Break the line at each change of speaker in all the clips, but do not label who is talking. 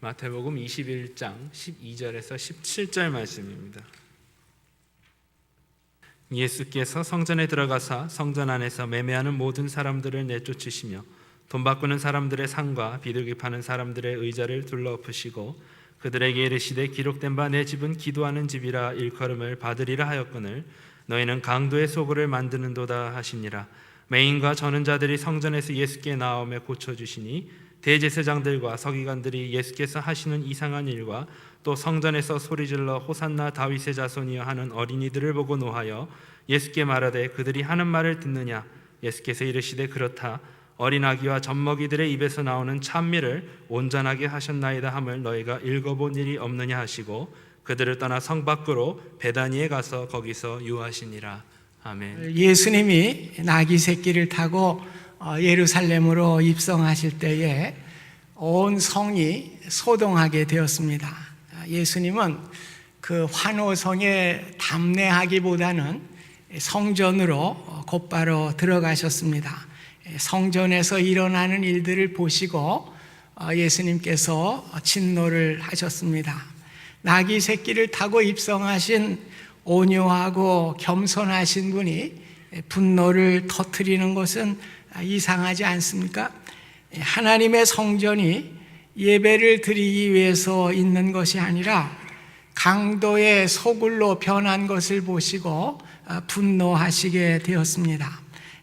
마태복음 21장 12절에서 17절 말씀입니다. 예수께서 성전에 들어가사 성전 안에서 매매하는 모든 사람들을 내쫓으시며 돈 바꾸는 사람들의 상과 비둘기 파는 사람들의 의자를 둘러엎으시고 그들에게 이르시되 기록된 바 내 집은 기도하는 집이라 일컬음을 받으리라 하였거늘 너희는 강도의 소굴을 만드는도다 하시니라. 맹인과 저는 자들이 성전에서 예수께 나오며 고쳐주시니 대제사장들과 서기관들이 예수께서 하시는 이상한 일과 또 성전에서 소리질러 호산나 다윗의 자손이여 하는 어린이들을 보고 노하여 예수께 말하되 그들이 하는 말을 듣느냐. 예수께서 이르시되 그렇다. 어린 아기와 젖먹이들의 입에서 나오는 찬미를 온전하게 하셨나이다 함을 너희가 읽어본 일이 없느냐 하시고 그들을 떠나 성 밖으로 베다니에 가서 거기서 유하시니라. 아멘.
예수님이 나귀 새끼를 타고 예루살렘으로 입성하실 때에 온 성이 소동하게 되었습니다. 예수님은 그 환호성에 담내하기보다는 성전으로 곧바로 들어가셨습니다. 성전에서 일어나는 일들을 보시고 예수님께서 진노를 하셨습니다. 나귀 새끼를 타고 입성하신 온유하고 겸손하신 분이 분노를 터뜨리는 것은 이상하지 않습니까? 하나님의 성전이 예배를 드리기 위해서 있는 것이 아니라 강도의 소굴로 변한 것을 보시고 분노하시게 되었습니다.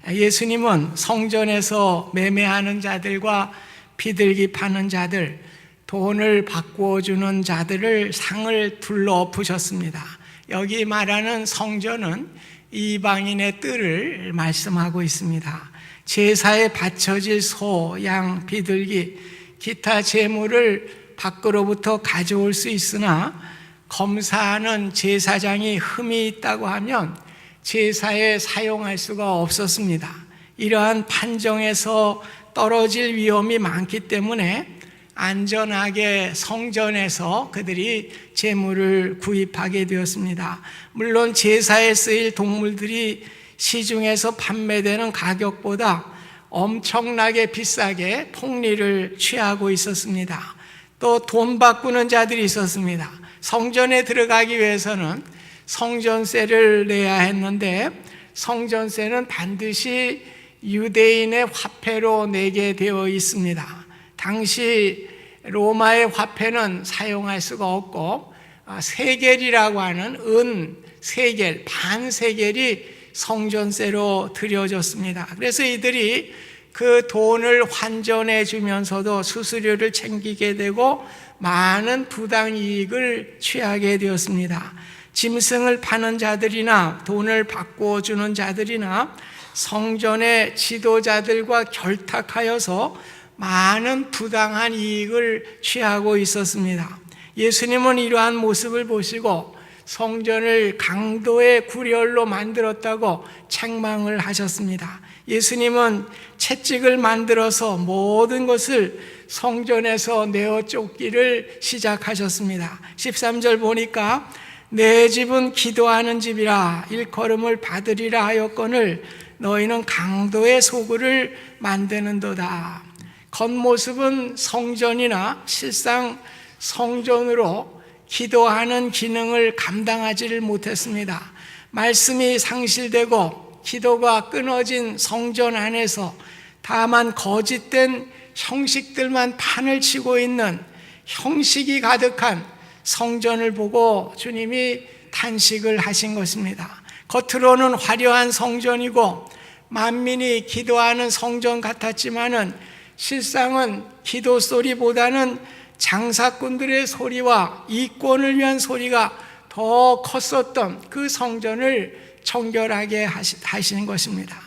예수님은 성전에서 매매하는 자들과 비둘기 파는 자들, 돈을 바꾸어 주는 자들을 상을 둘러엎으셨습니다. 여기 말하는 성전은 이방인의 뜰을 말씀하고 있습니다. 제사에 바쳐질 소, 양, 비둘기, 기타 제물을 밖으로부터 가져올 수 있으나 검사하는 제사장이 흠이 있다고 하면 제사에 사용할 수가 없었습니다. 이러한 판정에서 떨어질 위험이 많기 때문에 안전하게 성전에서 그들이 제물을 구입하게 되었습니다. 물론 제사에 쓰일 동물들이 시중에서 판매되는 가격보다 엄청나게 비싸게 폭리를 취하고 있었습니다. 또 돈 바꾸는 자들이 있었습니다. 성전에 들어가기 위해서는 성전세를 내야 했는데 성전세는 반드시 유대인의 화폐로 내게 되어 있습니다. 당시 로마의 화폐는 사용할 수가 없고 세겔이라고 하는 은 세겔, 반 세겔이 성전세로 드려졌습니다. 그래서 이들이 그 돈을 환전해 주면서도 수수료를 챙기게 되고 많은 부당 이익을 취하게 되었습니다. 짐승을 파는 자들이나 돈을 바꾸어 주는 자들이나 성전의 지도자들과 결탁하여서 많은 부당한 이익을 취하고 있었습니다. 예수님은 이러한 모습을 보시고 성전을 강도의 구렬로 만들었다고 책망을 하셨습니다. 예수님은 채찍을 만들어서 모든 것을 성전에서 내어 쫓기를 시작하셨습니다. 13절 보니까 내 집은 기도하는 집이라 일컬음을 받으리라 하였거늘 너희는 강도의 소굴을 만드는도다. 겉모습은 성전이나 실상 성전으로 기도하는 기능을 감당하지를 못했습니다. 말씀이 상실되고 기도가 끊어진 성전 안에서 다만 거짓된 형식들만 판을 치고 있는 형식이 가득한 성전을 보고 주님이 탄식을 하신 것입니다. 겉으로는 화려한 성전이고 만민이 기도하는 성전 같았지만은 실상은 기도 소리보다는 장사꾼들의 소리와 이권을 위한 소리가 더 컸었던 그 성전을 청결하게 하시는 것입니다.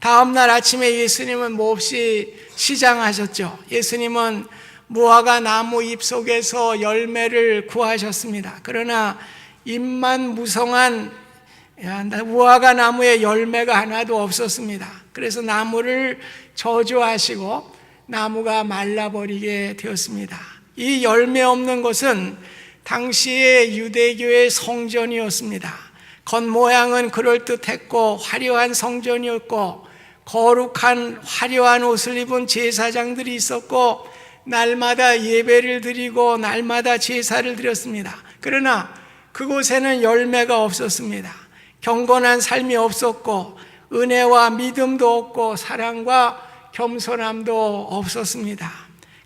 다음 날 아침에 예수님은 몹시 시장하셨죠. 예수님은 무화과 나무 잎 속에서 열매를 구하셨습니다. 그러나 잎만 무성한 무화과 나무에 열매가 하나도 없었습니다. 그래서 나무를 저주하시고 나무가 말라버리게 되었습니다. 이 열매 없는 것은 당시의 유대교의 성전이었습니다. 겉모양은 그럴듯했고 화려한 성전이었고 거룩한 화려한 옷을 입은 제사장들이 있었고 날마다 예배를 드리고 날마다 제사를 드렸습니다. 그러나 그곳에는 열매가 없었습니다. 경건한 삶이 없었고 은혜와 믿음도 없고 사랑과 겸손함도 없었습니다.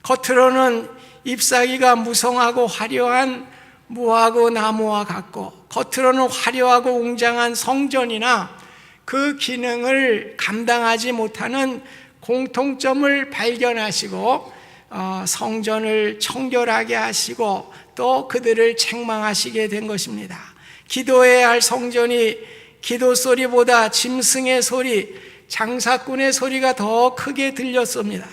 겉으로는 잎사귀가 무성하고 화려한 무화과 나무와 같고 겉으로는 화려하고 웅장한 성전이나 그 기능을 감당하지 못하는 공통점을 발견하시고 성전을 청결하게 하시고 또 그들을 책망하시게 된 것입니다. 기도해야 할 성전이 기도 소리보다 짐승의 소리, 장사꾼의 소리가 더 크게 들렸습니다.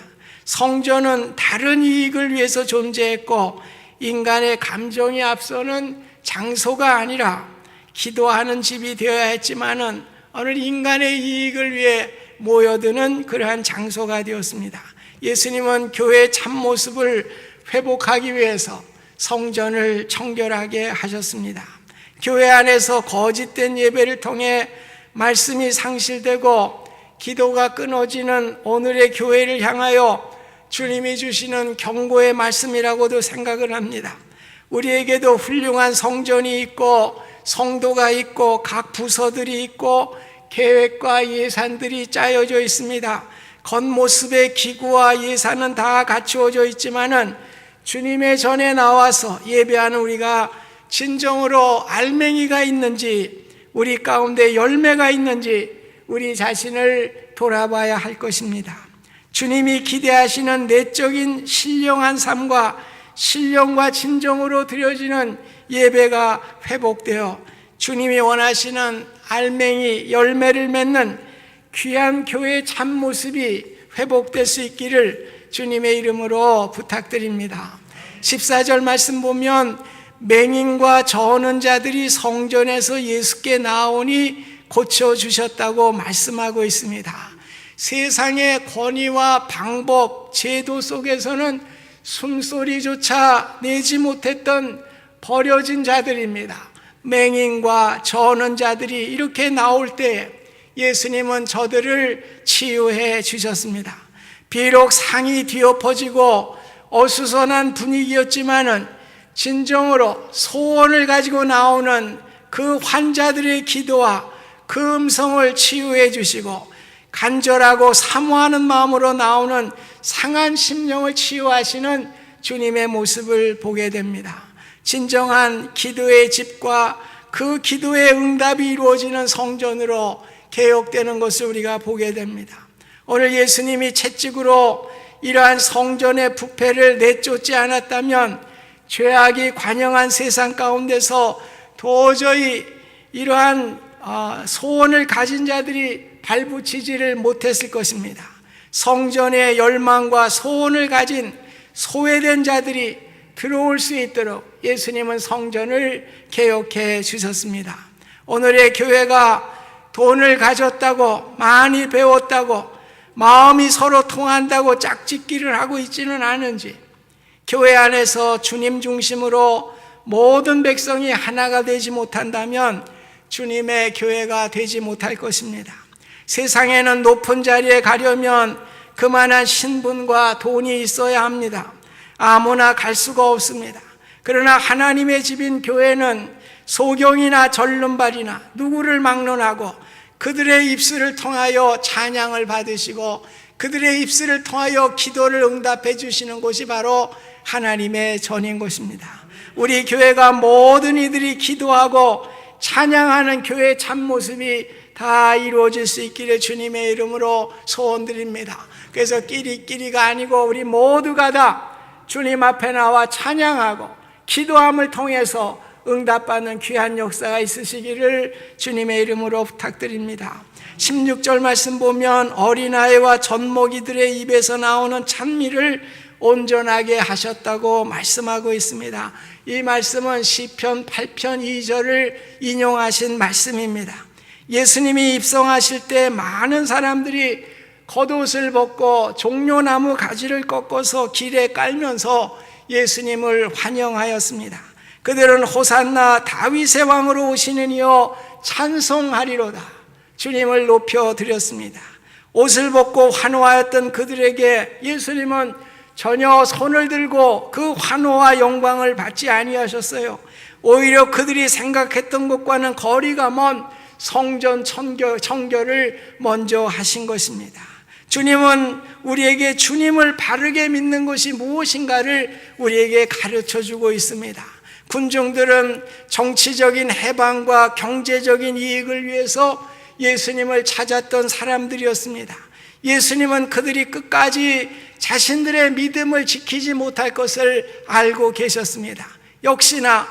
성전은 다른 이익을 위해서 존재했고 인간의 감정이 앞서는 장소가 아니라 기도하는 집이 되어야 했지만은 오늘 인간의 이익을 위해 모여드는 그러한 장소가 되었습니다. 예수님은 교회의 참모습을 회복하기 위해서 성전을 청결하게 하셨습니다. 교회 안에서 거짓된 예배를 통해 말씀이 상실되고 기도가 끊어지는 오늘의 교회를 향하여 주님이 주시는 경고의 말씀이라고도 생각을 합니다. 우리에게도 훌륭한 성전이 있고 성도가 있고 각 부서들이 있고 계획과 예산들이 짜여져 있습니다. 겉모습의 기구와 예산은 다 갖추어져 있지만은 주님의 전에 나와서 예배하는 우리가 진정으로 알맹이가 있는지, 우리 가운데 열매가 있는지 우리 자신을 돌아봐야 할 것입니다. 주님이 기대하시는 내적인 신령한 삶과 신령과 진정으로 드려지는 예배가 회복되어 주님이 원하시는 알맹이 열매를 맺는 귀한 교회의 참모습이 회복될 수 있기를 주님의 이름으로 부탁드립니다. 14절 말씀 보면 맹인과 저어는 자들이 성전에서 예수께 나오니 고쳐주셨다고 말씀하고 있습니다. 세상의 권위와 방법, 제도 속에서는 숨소리조차 내지 못했던 버려진 자들입니다. 맹인과 저어는 자들이 이렇게 나올 때 예수님은 저들을 치유해 주셨습니다. 비록 상이 뒤엎어지고 어수선한 분위기였지만은 진정으로 소원을 가지고 나오는 그 환자들의 기도와 그 음성을 치유해 주시고 간절하고 사모하는 마음으로 나오는 상한 심령을 치유하시는 주님의 모습을 보게 됩니다. 진정한 기도의 집과 그 기도의 응답이 이루어지는 성전으로 개혁되는 것을 우리가 보게 됩니다. 오늘 예수님이 채찍으로 이러한 성전의 부패를 내쫓지 않았다면 죄악이 관영한 세상 가운데서 도저히 이러한 소원을 가진 자들이 발붙이지를 못했을 것입니다. 성전의 열망과 소원을 가진 소외된 자들이 들어올 수 있도록 예수님은 성전을 개혁해 주셨습니다. 오늘의 교회가 돈을 가졌다고, 많이 배웠다고, 마음이 서로 통한다고 짝짓기를 하고 있지는 않은지, 교회 안에서 주님 중심으로 모든 백성이 하나가 되지 못한다면 주님의 교회가 되지 못할 것입니다. 세상에는 높은 자리에 가려면 그만한 신분과 돈이 있어야 합니다. 아무나 갈 수가 없습니다. 그러나 하나님의 집인 교회는 소경이나 절름발이나 누구를 막론하고 그들의 입술을 통하여 찬양을 받으시고 그들의 입술을 통하여 기도를 응답해 주시는 곳이 바로 하나님의 전인 것입니다. 우리 교회가 모든 이들이 기도하고 찬양하는 교회의 참모습이 다 이루어질 수 있기를 주님의 이름으로 소원드립니다. 그래서 끼리끼리가 아니고 우리 모두가 다 주님 앞에 나와 찬양하고 기도함을 통해서 응답받는 귀한 역사가 있으시기를 주님의 이름으로 부탁드립니다. 16절 말씀 보면 어린아이와 젖먹이들의 입에서 나오는 찬미를 온전하게 하셨다고 말씀하고 있습니다. 이 말씀은 시편 8편 2절을 인용하신 말씀입니다. 예수님이 입성하실 때 많은 사람들이 겉옷을 벗고 종려나무 가지를 꺾어서 길에 깔면서 예수님을 환영하였습니다. 그들은 호산나 다윗의 왕으로 오시는 이여 찬송하리로다. 주님을 높여 드렸습니다. 옷을 벗고 환호하였던 그들에게 예수님은 전혀 손을 들고 그 환호와 영광을 받지 아니하셨어요. 오히려 그들이 생각했던 것과는 거리가 먼 성전 청결을 먼저 하신 것입니다. 주님은 우리에게 주님을 바르게 믿는 것이 무엇인가를 우리에게 가르쳐주고 있습니다. 군중들은 정치적인 해방과 경제적인 이익을 위해서 예수님을 찾았던 사람들이었습니다. 예수님은 그들이 끝까지 자신들의 믿음을 지키지 못할 것을 알고 계셨습니다. 역시나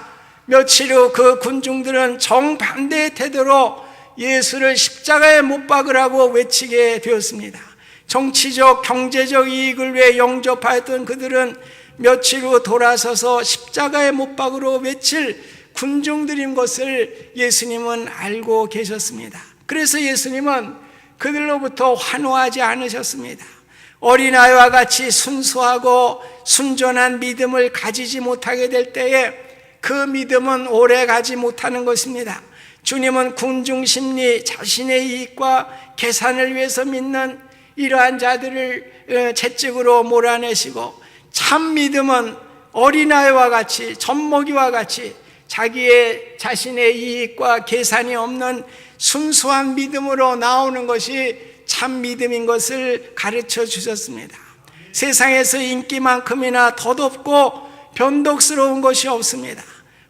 며칠 후 그 군중들은 정반대의 태도로 예수를 십자가에 못 박으라고 외치게 되었습니다. 정치적, 경제적 이익을 위해 영접하였던 그들은 며칠 후 돌아서서 십자가에 못 박으러 외칠 군중들인 것을 예수님은 알고 계셨습니다. 그래서 예수님은 그들로부터 환호하지 않으셨습니다. 어린아이와 같이 순수하고 순전한 믿음을 가지지 못하게 될 때에 그 믿음은 오래 가지 못하는 것입니다. 주님은 군중 심리, 자신의 이익과 계산을 위해서 믿는 이러한 자들을 채찍으로 몰아내시고, 참 믿음은 어린아이와 같이, 젖먹이와 같이 자신의 이익과 계산이 없는 순수한 믿음으로 나오는 것이 참 믿음인 것을 가르쳐 주셨습니다. 세상에서 인기만큼이나 덧없고 변덕스러운 것이 없습니다.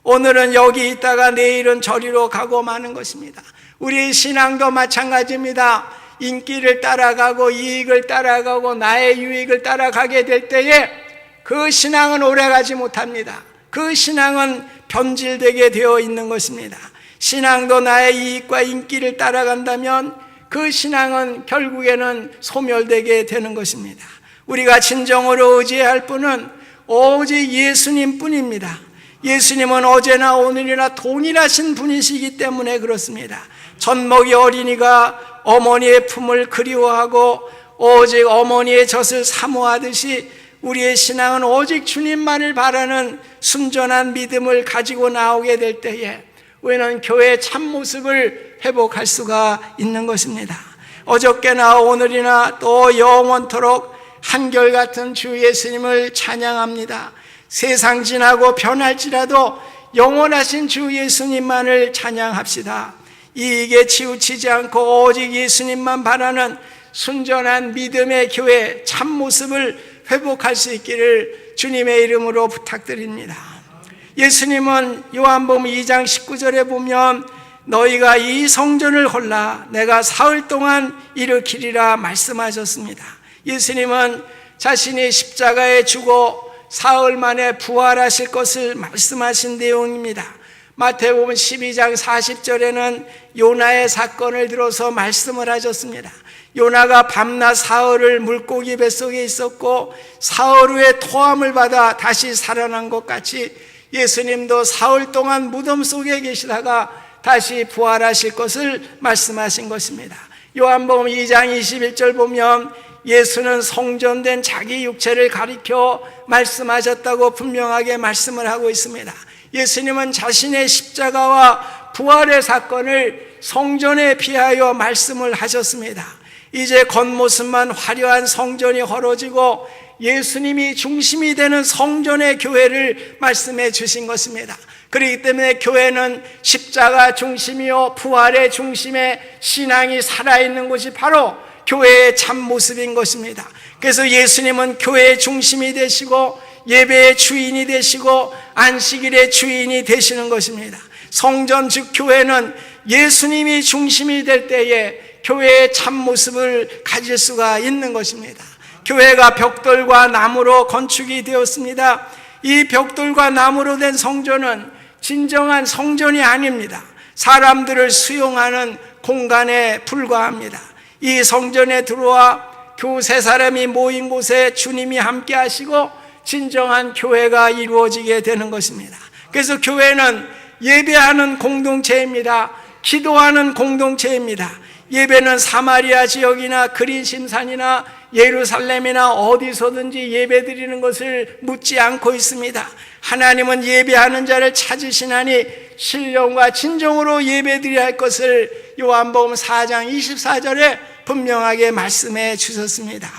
오늘은 여기 있다가 내일은 저리로 가고 마는 것입니다. 우리의 신앙도 마찬가지입니다. 인기를 따라가고 이익을 따라가고 나의 유익을 따라가게 될 때에 그 신앙은 오래가지 못합니다. 그 신앙은 변질되게 되어 있는 것입니다. 신앙도 나의 이익과 인기를 따라간다면 그 신앙은 결국에는 소멸되게 되는 것입니다. 우리가 진정으로 의지해야 할 분은 오직 예수님 뿐입니다. 예수님은 어제나 오늘이나 동일하신 분이시기 때문에 그렇습니다. 젖먹이 어린이가 어머니의 품을 그리워하고 오직 어머니의 젖을 사모하듯이 우리의 신앙은 오직 주님만을 바라는 순전한 믿음을 가지고 나오게 될 때에 우리는 교회의 참모습을 회복할 수가 있는 것입니다. 어저께나 오늘이나 또 영원토록 한결같은 주 예수님을 찬양합니다. 세상 지나고 변할지라도 영원하신 주 예수님만을 찬양합시다. 이익에 치우치지 않고 오직 예수님만 바라는 순전한 믿음의 교회 참모습을 회복할 수 있기를 주님의 이름으로 부탁드립니다. 예수님은 요한복음 2장 19절에 보면 너희가 이 성전을 헐라 내가 사흘 동안 일으키리라 말씀하셨습니다. 예수님은 자신이 십자가에 죽어 사흘 만에 부활하실 것을 말씀하신 내용입니다. 마태복음 12장 40절에는 요나의 사건을 들어서 말씀을 하셨습니다. 요나가 밤낮 사흘을 물고기 뱃속에 있었고 사흘 후에 토함을 받아 다시 살아난 것 같이 예수님도 사흘 동안 무덤 속에 계시다가 다시 부활하실 것을 말씀하신 것입니다. 요한복음 2장 21절 보면 예수는 성전된 자기 육체를 가리켜 말씀하셨다고 분명하게 말씀을 하고 있습니다. 예수님은 자신의 십자가와 부활의 사건을 성전에 비하여 말씀을 하셨습니다. 이제 겉모습만 화려한 성전이 헐어지고 예수님이 중심이 되는 성전의 교회를 말씀해 주신 것입니다. 그렇기 때문에 교회는 십자가 중심이요 부활의 중심에 신앙이 살아있는 것이 바로 교회의 참모습인 것입니다. 그래서 예수님은 교회의 중심이 되시고 예배의 주인이 되시고 안식일의 주인이 되시는 것입니다. 성전 즉 교회는 예수님이 중심이 될 때에 교회의 참모습을 가질 수가 있는 것입니다. 교회가 벽돌과 나무로 건축이 되었습니다. 이 벽돌과 나무로 된 성전은 진정한 성전이 아닙니다. 사람들을 수용하는 공간에 불과합니다. 이 성전에 들어와 교세 사람이 모인 곳에 주님이 함께 하시고 진정한 교회가 이루어지게 되는 것입니다. 그래서 교회는 예배하는 공동체입니다. 기도하는 공동체입니다. 예배는 사마리아 지역이나 그린심산이나 예루살렘이나 어디서든지 예배드리는 것을 묻지 않고 있습니다. 하나님은 예배하는 자를 찾으시나니 신령과 진정으로 예배드려야 할 것을 요한복음 4장 24절에 분명하게 말씀해 주셨습니다.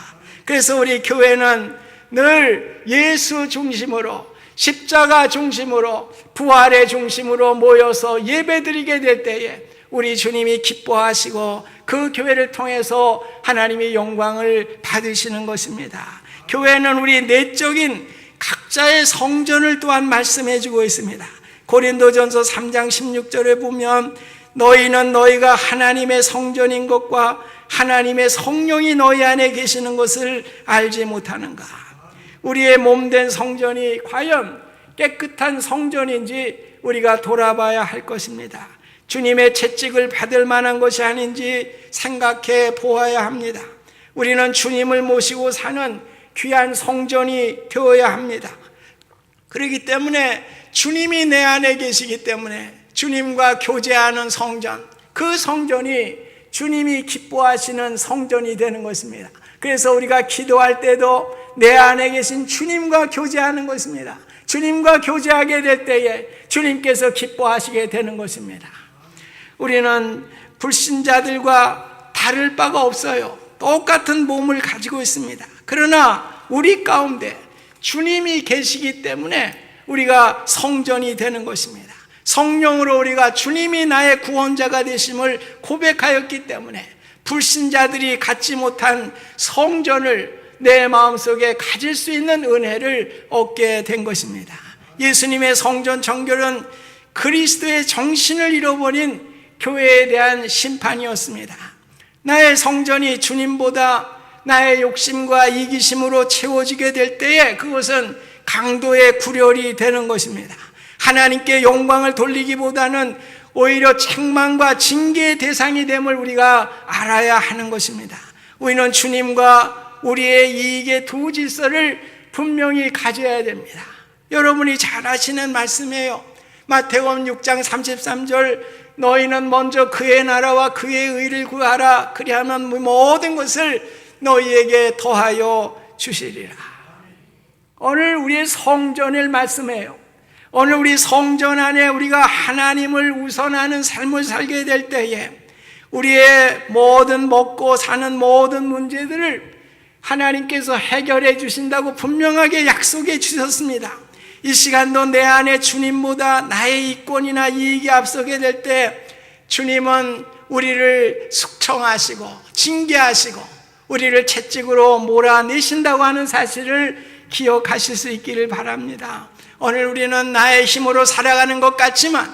그래서 우리 교회는 늘 예수 중심으로, 십자가 중심으로, 부활의 중심으로 모여서 예배드리게 될 때에 우리 주님이 기뻐하시고 그 교회를 통해서 하나님의 영광을 받으시는 것입니다. 교회는 우리 내적인 각자의 성전을 또한 말씀해 주고 있습니다. 고린도전서 3장 16절에 보면 너희는 너희가 하나님의 성전인 것과 하나님의 성령이 너희 안에 계시는 것을 알지 못하는가. 우리의 몸된 성전이 과연 깨끗한 성전인지 우리가 돌아봐야 할 것입니다. 주님의 채찍을 받을 만한 것이 아닌지 생각해 보아야 합니다. 우리는 주님을 모시고 사는 귀한 성전이 되어야 합니다. 그렇기 때문에 주님이 내 안에 계시기 때문에 주님과 교제하는 성전, 그 성전이 주님이 기뻐하시는 성전이 되는 것입니다. 그래서 우리가 기도할 때도 내 안에 계신 주님과 교제하는 것입니다. 주님과 교제하게 될 때에 주님께서 기뻐하시게 되는 것입니다. 우리는 불신자들과 다를 바가 없어요. 똑같은 몸을 가지고 있습니다. 그러나 우리 가운데 주님이 계시기 때문에 우리가 성전이 되는 것입니다. 성령으로 우리가 주님이 나의 구원자가 되심을 고백하였기 때문에 불신자들이 갖지 못한 성전을 내 마음속에 가질 수 있는 은혜를 얻게 된 것입니다. 예수님의 성전 정결은 그리스도의 정신을 잃어버린 교회에 대한 심판이었습니다. 나의 성전이 주님보다 나의 욕심과 이기심으로 채워지게 될 때에 그것은 강도의 구렬이 되는 것입니다. 하나님께 영광을 돌리기보다는 오히려 책망과 징계의 대상이 됨을 우리가 알아야 하는 것입니다. 우리는 주님과 우리의 이익의 두 질서를 분명히 가져야 됩니다. 여러분이 잘 아시는 말씀이에요. 마태복음 6장 33절 너희는 먼저 그의 나라와 그의 의를 구하라. 그리하면 모든 것을 너희에게 더하여 주시리라. 오늘 우리의 성전을 말씀해요. 오늘 우리 성전 안에 우리가 하나님을 우선하는 삶을 살게 될 때에 우리의 모든 먹고 사는 모든 문제들을 하나님께서 해결해 주신다고 분명하게 약속해 주셨습니다. 이 시간도 내 안에 주님보다 나의 이권이나 이익이 앞서게 될 때 주님은 우리를 숙청하시고 징계하시고 우리를 채찍으로 몰아내신다고 하는 사실을 기억하실 수 있기를 바랍니다. 오늘 우리는 나의 힘으로 살아가는 것 같지만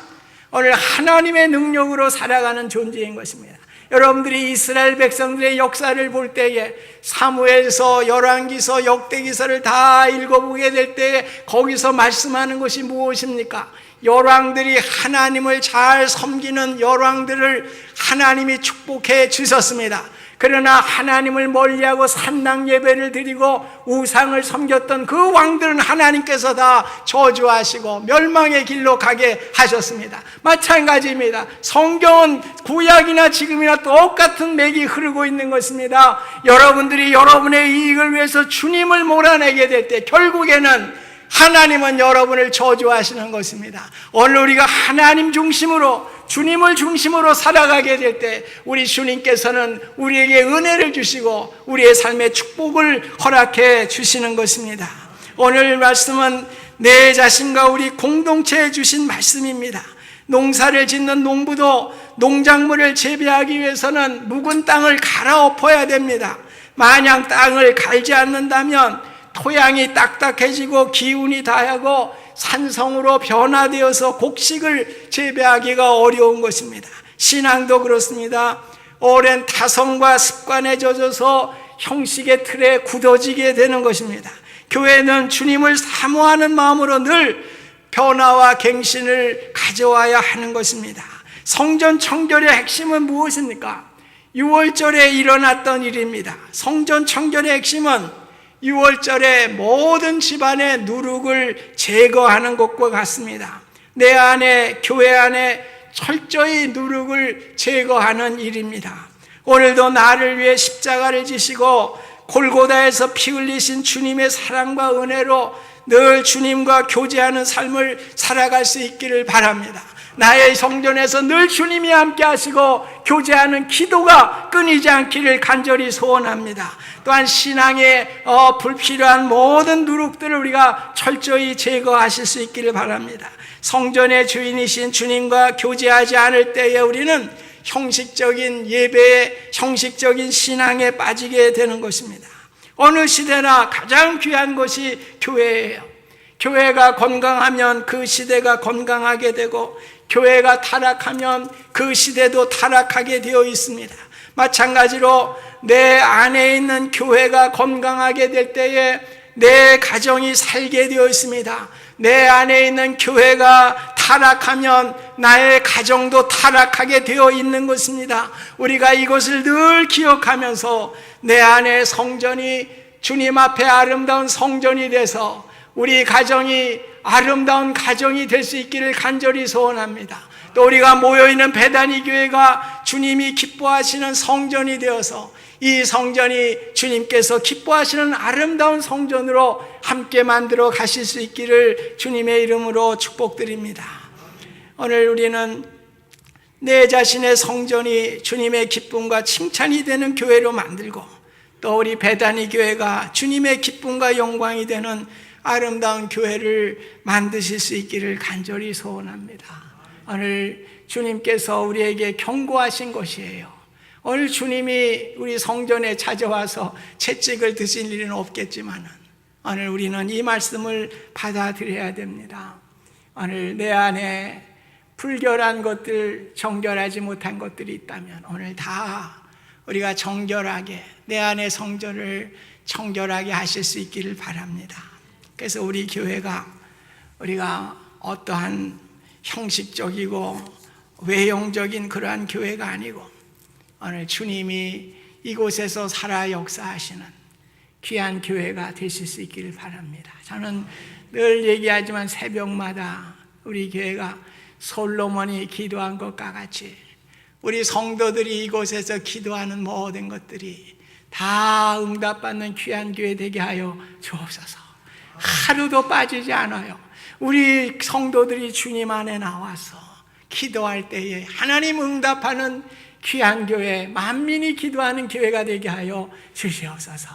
오늘 하나님의 능력으로 살아가는 존재인 것입니다. 여러분들이 이스라엘 백성들의 역사를 볼 때에 사무엘서, 열왕기서, 역대기서를 다 읽어보게 될 때에 거기서 말씀하는 것이 무엇입니까? 열왕들이 하나님을 잘 섬기는 열왕들을 하나님이 축복해 주셨습니다. 그러나 하나님을 멀리하고 산당 예배를 드리고 우상을 섬겼던 그 왕들은 하나님께서 다 저주하시고 멸망의 길로 가게 하셨습니다. 마찬가지입니다. 성경은 구약이나 지금이나 똑같은 맥이 흐르고 있는 것입니다. 여러분들이 여러분의 이익을 위해서 주님을 몰아내게 될 때 결국에는 하나님은 여러분을 저주하시는 것입니다. 오늘 우리가 하나님 중심으로 주님을 중심으로 살아가게 될 때 우리 주님께서는 우리에게 은혜를 주시고 우리의 삶에 축복을 허락해 주시는 것입니다. 오늘 말씀은 내 자신과 우리 공동체에 주신 말씀입니다. 농사를 짓는 농부도 농작물을 재배하기 위해서는 묵은 땅을 갈아엎어야 됩니다. 만약 땅을 갈지 않는다면 토양이 딱딱해지고 기운이 다하고 산성으로 변화되어서 곡식을 재배하기가 어려운 것입니다. 신앙도 그렇습니다. 오랜 타성과 습관에 젖어서 형식의 틀에 굳어지게 되는 것입니다. 교회는 주님을 사모하는 마음으로 늘 변화와 갱신을 가져와야 하는 것입니다. 성전 청결의 핵심은 무엇입니까? 6월절에 일어났던 일입니다. 성전 청결의 핵심은 6월절에 모든 집안의 누룩을 제거하는 것과 같습니다. 내 안에, 교회 안에 철저히 누룩을 제거하는 일입니다. 오늘도 나를 위해 십자가를 지시고 골고다에서 피 흘리신 주님의 사랑과 은혜로 늘 주님과 교제하는 삶을 살아갈 수 있기를 바랍니다. 나의 성전에서 늘 주님이 함께 하시고 교제하는 기도가 끊이지 않기를 간절히 소원합니다. 또한 신앙에 불필요한 모든 누룩들을 우리가 철저히 제거하실 수 있기를 바랍니다. 성전의 주인이신 주님과 교제하지 않을 때에 우리는 형식적인 예배에, 형식적인 신앙에 빠지게 되는 것입니다. 어느 시대나 가장 귀한 것이 교회예요. 교회가 건강하면 그 시대가 건강하게 되고, 교회가 타락하면 그 시대도 타락하게 되어 있습니다. 마찬가지로 내 안에 있는 교회가 건강하게 될 때에 내 가정이 살게 되어 있습니다. 내 안에 있는 교회가 타락하면 나의 가정도 타락하게 되어 있는 것입니다. 우리가 이것을 늘 기억하면서 내 안에 성전이 주님 앞에 아름다운 성전이 돼서 우리 가정이 아름다운 가정이 될 수 있기를 간절히 소원합니다. 또 우리가 모여있는 베다니 교회가 주님이 기뻐하시는 성전이 되어서 이 성전이 주님께서 기뻐하시는 아름다운 성전으로 함께 만들어 가실 수 있기를 주님의 이름으로 축복드립니다. 오늘 우리는 내 자신의 성전이 주님의 기쁨과 칭찬이 되는 교회로 만들고, 또 우리 베다니 교회가 주님의 기쁨과 영광이 되는 아름다운 교회를 만드실 수 있기를 간절히 소원합니다. 오늘 주님께서 우리에게 경고하신 것이에요. 오늘 주님이 우리 성전에 찾아와서 채찍을 드실 일은 없겠지만 오늘 우리는 이 말씀을 받아들여야 됩니다. 오늘 내 안에 불결한 것들, 정결하지 못한 것들이 있다면 오늘 다 우리가 정결하게 내 안의 성전을 정결하게 하실 수 있기를 바랍니다. 그래서 우리 교회가 우리가 어떠한 형식적이고 외형적인 그러한 교회가 아니고 오늘 주님이 이곳에서 살아 역사하시는 귀한 교회가 되실 수 있기를 바랍니다. 저는 늘 얘기하지만 새벽마다 우리 교회가 솔로몬이 기도한 것과 같이 우리 성도들이 이곳에서 기도하는 모든 것들이 다 응답받는 귀한 교회 되게 하여 주옵소서. 하루도 빠지지 않아요. 우리 성도들이 주님 안에 나와서 기도할 때에 하나님 응답하는 귀한 교회, 만민이 기도하는 교회가 되게 하여 주시옵소서.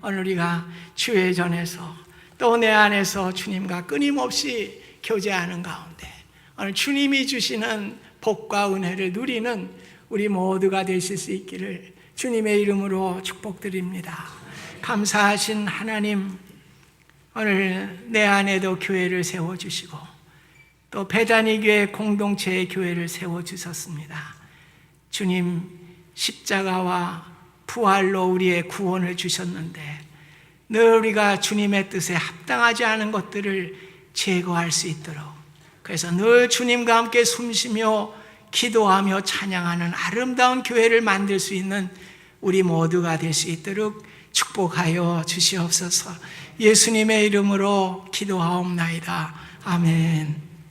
오늘 우리가 주회전에서 또 내 안에서 주님과 끊임없이 교제하는 가운데 오늘 주님이 주시는 복과 은혜를 누리는 우리 모두가 되실 수 있기를 주님의 이름으로 축복드립니다. 감사하신 하나님, 오늘 내 안에도 교회를 세워주시고 또 베다니 교회 공동체의 교회를 세워주셨습니다. 주님, 십자가와 부활로 우리의 구원을 주셨는데 늘 우리가 주님의 뜻에 합당하지 않은 것들을 제거할 수 있도록, 그래서 늘 주님과 함께 숨쉬며 기도하며 찬양하는 아름다운 교회를 만들 수 있는 우리 모두가 될 수 있도록 축복하여 주시옵소서. 예수님의 이름으로 기도하옵나이다. 아멘.